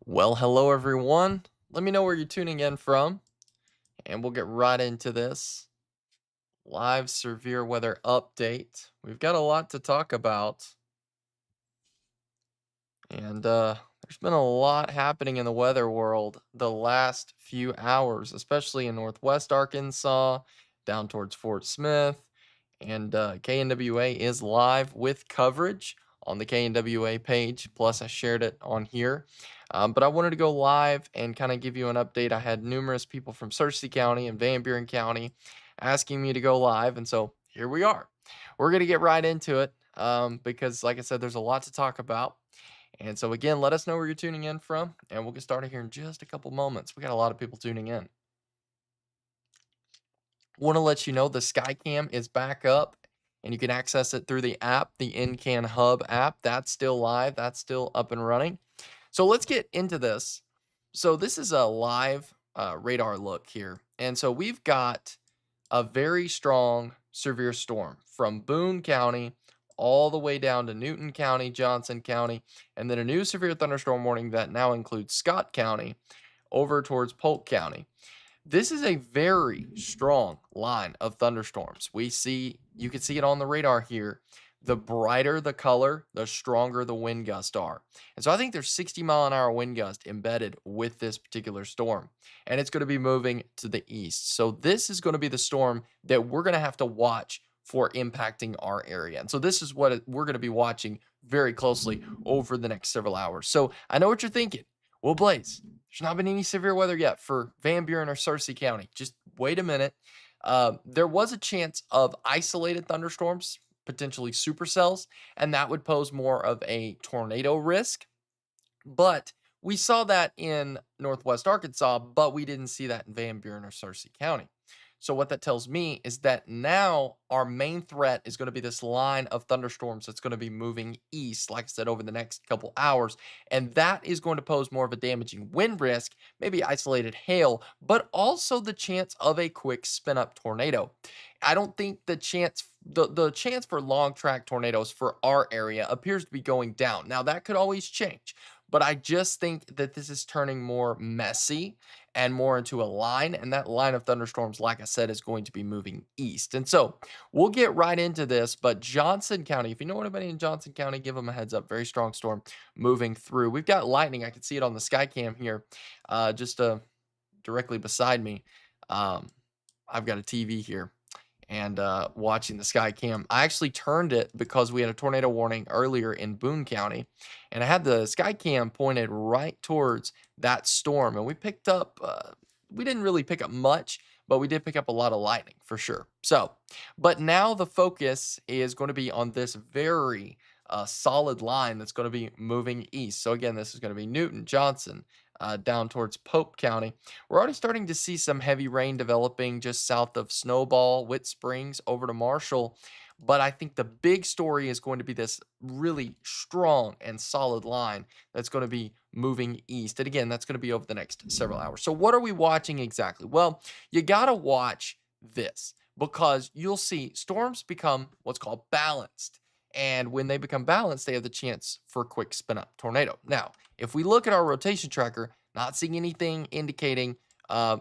Well, hello everyone. Let me know where you're tuning in from, and we'll get right into this live severe weather update. We've got a lot to talk about, and there's been a lot happening in the weather world the last few hours, especially in Northwest Arkansas, down towards Fort Smith, and KNWA is live with coverage on the KNWA page. Plus, I shared it on here. But I wanted to go live and kind of give you an update. I had numerous people from Searcy County and Van Buren County asking me to go live. And so here we are. We're going to get right into it because, like I said, there's a lot to talk about. And so, again, let us know where you're tuning in from, and we'll get started here in just a couple moments. We got a lot of people tuning in. Want to let you know the Skycam is back up and you can access it through the app, the NCAN Hub app. That's still live, that's still up and running. So let's get into this. So, this is a live radar look here. And so, we've got a very strong severe storm from Boone County all the way down to Newton County, Johnson County, and then a new severe thunderstorm warning that now includes Scott County over towards Polk County. This is a very strong line of thunderstorms. You can see it on the radar here. The brighter the color, the stronger the wind gusts are. And so I think there's 60-mile-an-hour wind gust embedded with this particular storm. And it's going to be moving to the east. So this is going to be the storm that we're going to have to watch for impacting our area. And so this is what we're going to be watching very closely over the next several hours. So I know what you're thinking. Well, Blaze, there's not been any severe weather yet for Van Buren or Searcy County. Just wait a minute. There was a chance of isolated thunderstorms, potentially supercells, and that would pose more of a tornado risk. But we saw that in Northwest Arkansas, but we didn't see that in Van Buren or Searcy County. So what that tells me is that now our main threat is going to be this line of thunderstorms that's going to be moving east, like I said, over the next couple hours. And that is going to pose more of a damaging wind risk, maybe isolated hail, but also the chance of a quick spin up tornado. I don't think the chance for long track tornadoes for our area appears to be going down. Now that could always change, but I just think that this is turning more messy and more into a line. And that line of thunderstorms, like I said, is going to be moving east. And so we'll get right into this. But Johnson County, if you know anybody in Johnson County, give them a heads up. Very strong storm moving through. We've got lightning. I can see it on the sky cam here, just directly beside me. Um, I've got a TV here and watching the sky cam. I actually turned it because we had a tornado warning earlier in Boone County, and I had the sky cam pointed right towards that storm. And we picked up, we didn't really pick up much, but we did pick up a lot of lightning for sure. So, but now the focus is going to be on this very solid line that's going to be moving east. So, again, this is going to be Newton, Johnson, down towards Pope County. We're already starting to see some heavy rain developing just south of Snowball, Whit Springs, over to Marshall. But I think the big story is going to be this really strong and solid line that's going to be moving east. And again, that's going to be over the next several hours. So, what are we watching exactly? Well, you got to watch this because you'll see storms become what's called balanced. And when they become balanced, they have the chance for a quick spin up tornado. Now, if we look at our rotation tracker, not seeing anything indicating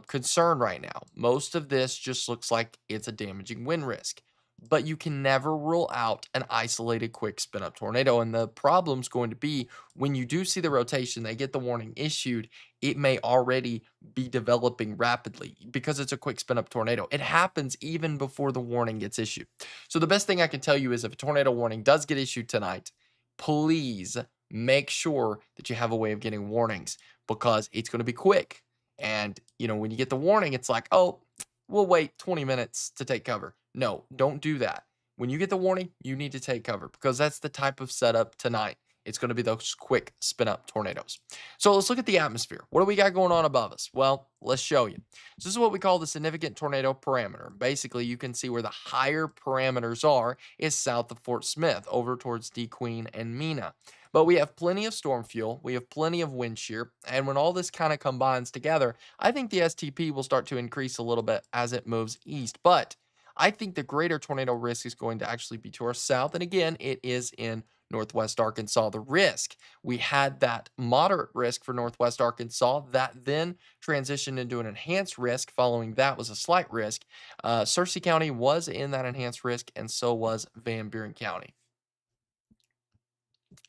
concern right now. Most of this just looks like it's a damaging wind risk. But you can never rule out an isolated quick spin up tornado. And the problem's going to be when you do see the rotation, they get the warning issued, it may already be developing rapidly because it's a quick spin up tornado. It happens even before the warning gets issued. So the best thing I can tell you is if a tornado warning does get issued tonight, please make sure that you have a way of getting warnings because it's going to be quick. And, when you get the warning, it's like, oh, we'll wait 20 minutes to take cover. No, don't do that. When you get the warning, you need to take cover because that's the type of setup tonight. It's going to be those quick spin up tornadoes. So let's look at the atmosphere. What do we got going on above us? Well, let's show you. So this is what we call the significant tornado parameter. Basically, you can see where the higher parameters are is south of Fort Smith over towards DeQueen and Mena. But we have plenty of storm fuel, we have plenty of wind shear, and when all this kind of combines together, I think the STP will start to increase a little bit as it moves east. But I think the greater tornado risk is going to actually be to our south, and again, it is in Northwest Arkansas. The risk, we had that moderate risk for Northwest Arkansas that then transitioned into an enhanced risk. Following that was a slight risk. Searcy County was in that enhanced risk, and so was Van Buren County.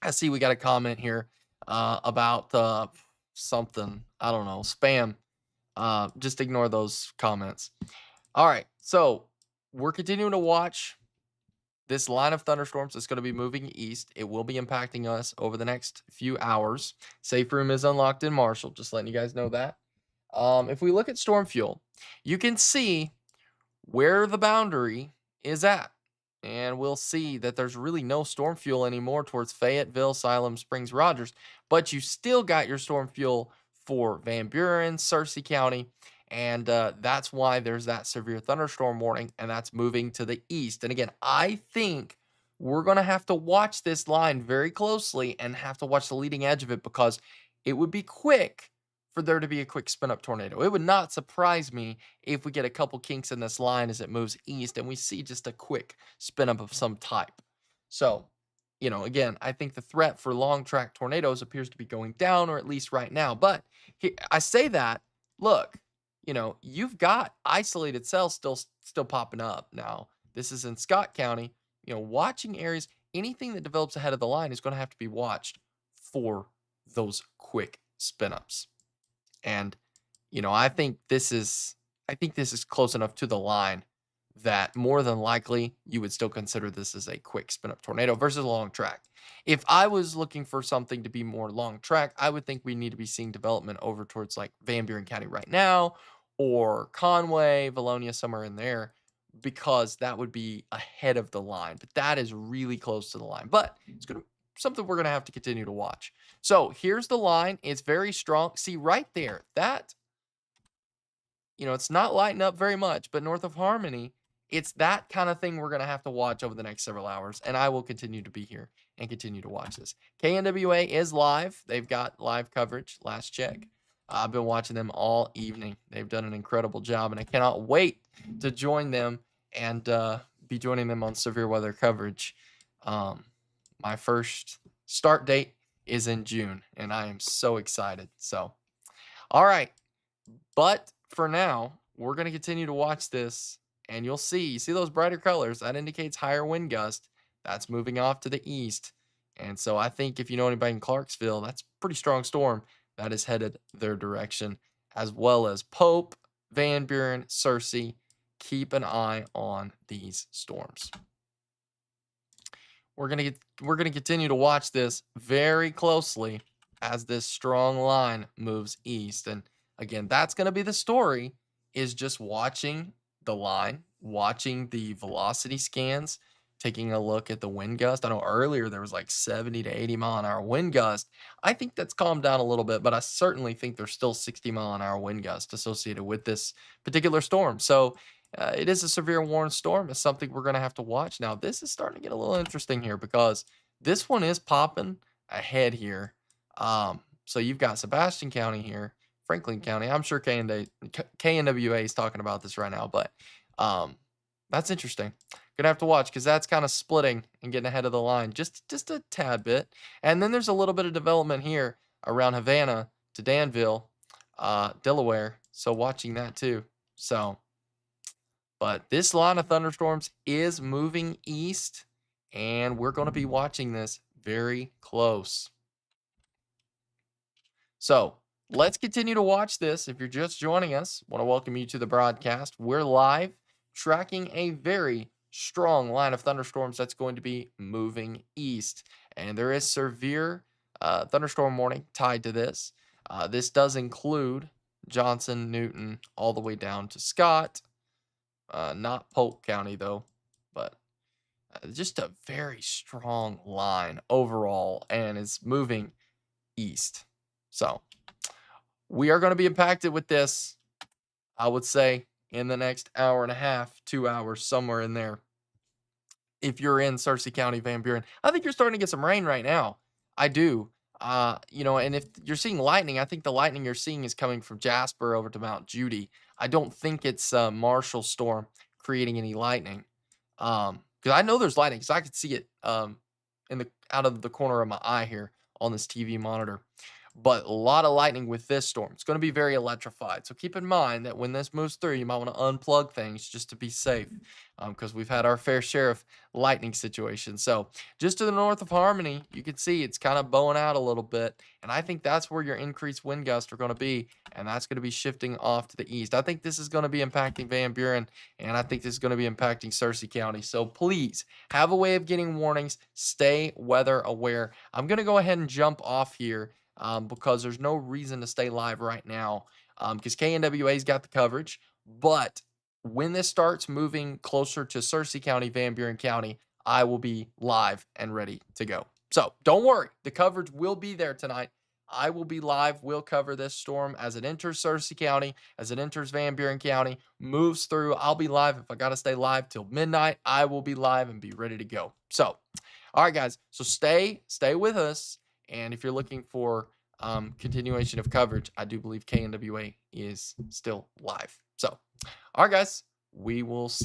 I see we got a comment here about something. I don't know, spam. Just ignore those comments. All right, so we're continuing to watch this line of thunderstorms that's going to be moving east. It will be impacting us over the next few hours. Safe room is unlocked in Marshall, just letting you guys know that. If we look at storm fuel, you can see where the boundary is at. And we'll see that there's really no storm fuel anymore towards Fayetteville, Siloam Springs, Rogers. But you still got your storm fuel for Van Buren, Searcy County. And that's why there's that severe thunderstorm warning. And that's moving to the east. And again, I think we're going to have to watch this line very closely and have to watch the leading edge of it, because it would be quick for there to be a quick spin up tornado. It would not surprise me if we get a couple kinks in this line as it moves east and we see just a quick spin up of some type. So, again, I think the threat for long track tornadoes appears to be going down, or at least right now. But I say that, look, you've got isolated cells still popping up now. This is in Scott County. Watching areas, anything that develops ahead of the line is going to have to be watched for those quick spin ups. And I think this is close enough to the line that more than likely you would still consider this as a quick spin up tornado versus a long track. If I was looking for something to be more long track, I would think we need to be seeing development over towards like Van Buren County right now, or Conway, Valonia, somewhere in there, because that would be ahead of the line. But that is really close to the line. But it's something we're going to have to continue to watch. So here's the line. It's very strong. See right there, that, it's not lighting up very much, but north of Harmony, it's that kind of thing we're going to have to watch over the next several hours. And I will continue to be here and continue to watch this. KNWA is live. They've got live coverage. Last check. I've been watching them all evening. They've done an incredible job, and I cannot wait to join them and be joining them on severe weather coverage. My first start date is in June, and I am so excited. So, all right. But for now, we're going to continue to watch this, and you see those brighter colors. That indicates higher wind gust. That's moving off to the east. And so I think if you know anybody in Clarksville, that's a pretty strong storm that is headed their direction, as well as Pope, Van Buren, Searcy. Keep an eye on these storms. We're gonna continue to watch this very closely as this strong line moves east. And again, that's gonna be the story, is just watching the line, watching the velocity scans, taking a look at the wind gust. I know earlier there was like 70 to 80 mile an hour wind gust. I think that's calmed down a little bit, but I certainly think there's still 60 mile an hour wind gust associated with this particular storm. So it is a severe warning storm. It's something we're going to have to watch. Now, this is starting to get a little interesting here, because this one is popping ahead here. So you've got Sebastian County here, Franklin County. I'm sure KNWA is talking about this right now, but that's interesting. Gonna have to watch, because that's kind of splitting and getting ahead of the line just a tad bit. And then there's a little bit of development here around Havana to Danville, Delaware. So watching that too. So, but this line of thunderstorms is moving east, and we're going to be watching this very close. So let's continue to watch this. If you're just joining us, I want to welcome you to the broadcast. We're live tracking a very strong line of thunderstorms that's going to be moving east. And there is severe thunderstorm warning tied to this. This does include Johnson, Newton, all the way down to Scott. Not Polk County, though, but just a very strong line overall, and it's moving east. So we are going to be impacted with this, I would say, in the next hour and a half, 2 hours, somewhere in there. If you're in Searcy County, Van Buren, I think you're starting to get some rain right now. I do. And if you're seeing lightning, I think the lightning you're seeing is coming from Jasper over to Mount Judy. I don't think it's a Marshall storm creating any lightning. Because I know there's lightning, because I could see it out of the corner of my eye here on this TV monitor. But a lot of lightning with this storm. It's going to be very electrified. So keep in mind that when this moves through, you might want to unplug things just to be safe, because we've had our fair share of lightning situations. So just to the north of Harmony, you can see it's kind of bowing out a little bit. And I think that's where your increased wind gusts are going to be. And that's going to be shifting off to the east. I think this is going to be impacting Van Buren. And I think this is going to be impacting Searcy County. So please have a way of getting warnings. Stay weather aware. I'm going to go ahead and jump off here, because there's no reason to stay live right now, because KNWA's got the coverage. But when this starts moving closer to Searcy County, Van Buren County, I will be live and ready to go. So don't worry, the coverage will be there tonight. I will be live. We'll cover this storm as it enters Searcy County, as it enters Van Buren County, moves through. I'll be live. If I got to stay live till midnight, I will be live and be ready to go. So, all right, guys. So stay with us. And if you're looking for continuation of coverage, I do believe KNWA is still live. So, all right, guys, we will see.